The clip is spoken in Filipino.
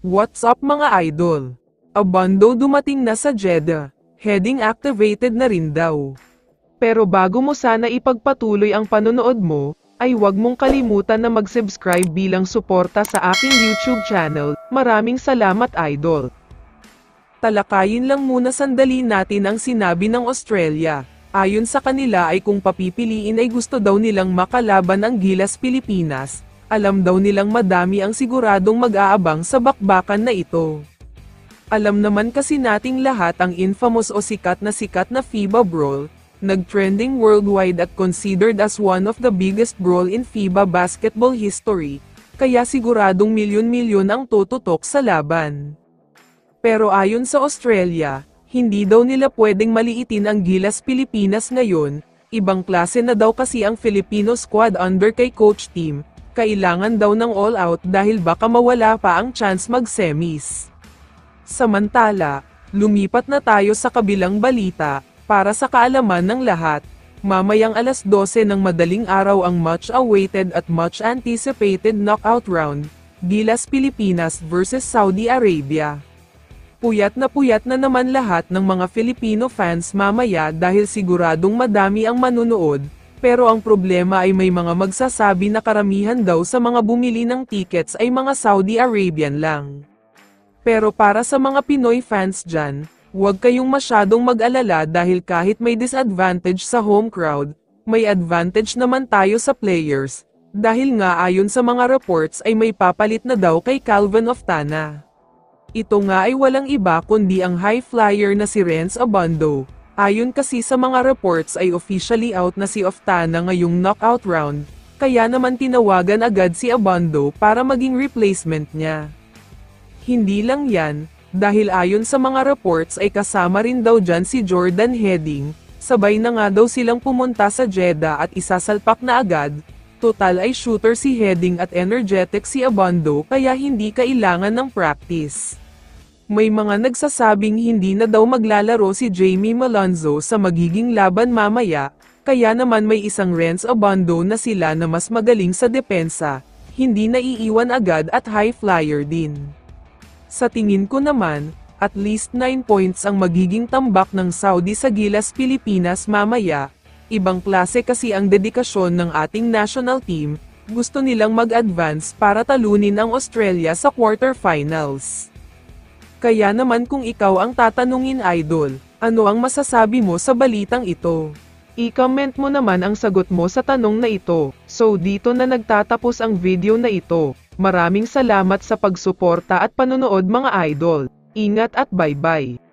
What's up mga idol? Abando dumating na sa Jeddah, heading activated na rin daw. Pero bago mo sana ipagpatuloy ang panonood mo, ay huwag mong kalimutan na mag-subscribe bilang suporta sa aking YouTube channel. Maraming salamat idol. Talakayin lang muna sandali natin ang sinabi ng Australia. Ayon sa kanila ay kung papipiliin ay gusto daw nilang makalaban ang Gilas Pilipinas. Alam daw nilang madami ang siguradong mag-aabang sa bakbakan na ito. Alam naman kasi nating lahat ang infamous o sikat na FIBA brawl, nag-trending worldwide at considered as one of the biggest brawl in FIBA basketball history, kaya siguradong milyon-milyon ang tututok sa laban. Pero ayon sa Australia, hindi daw nila pwedeng maliitin ang Gilas Pilipinas ngayon, ibang klase na daw kasi ang Filipino squad under kay Coach Tim, kailangan daw ng all-out dahil baka mawala pa ang chance mag-semis. Samantala, lumipat na tayo sa kabilang balita. Para sa kaalaman ng lahat, mamayang alas 12 ng madaling araw ang much-awaited at much-anticipated knockout round, Gilas Pilipinas vs Saudi Arabia. Puyat na naman lahat ng mga Filipino fans mamaya dahil siguradong madami ang manunood, pero ang problema ay may mga magsasabi na karamihan daw sa mga bumili ng tickets ay mga Saudi Arabian lang. Pero para sa mga Pinoy fans dyan, huwag kayong masyadong mag-alala dahil kahit may disadvantage sa home crowd, may advantage naman tayo sa players, dahil nga ayon sa mga reports ay may papalit na daw kay Calvin Oftana. Ito nga ay walang iba kundi ang high flyer na si Renz Abando. Ayon kasi sa mga reports ay officially out na si Oftana ngayong knockout round, kaya naman tinawagan agad si Abando para maging replacement niya. Hindi lang yan, dahil ayon sa mga reports ay kasama rin daw dyan si Jordan Heading, sabay na nga daw silang pumunta sa Jeddah at isasalpak na agad, total ay shooter si Heading at energetic si Abando kaya hindi kailangan ng practice. May mga nagsasabing hindi na daw maglalaro si Jamie Malonzo sa magiging laban mamaya, kaya naman may isang Renz Abando na sila na mas magaling sa depensa, hindi naiiwan agad at high flyer din. Sa tingin ko naman, at least 9 points ang magiging tambak ng Saudi sa Gilas Pilipinas mamaya. Ibang klase kasi ang dedikasyon ng ating national team, gusto nilang mag-advance para talunin ang Australia sa quarterfinals. Kaya naman kung ikaw ang tatanungin idol, ano ang masasabi mo sa balitang ito? I-comment mo naman ang sagot mo sa tanong na ito. So dito na nagtatapos ang video na ito. Maraming salamat sa pagsuporta at panonood mga idol. Ingat at bye-bye.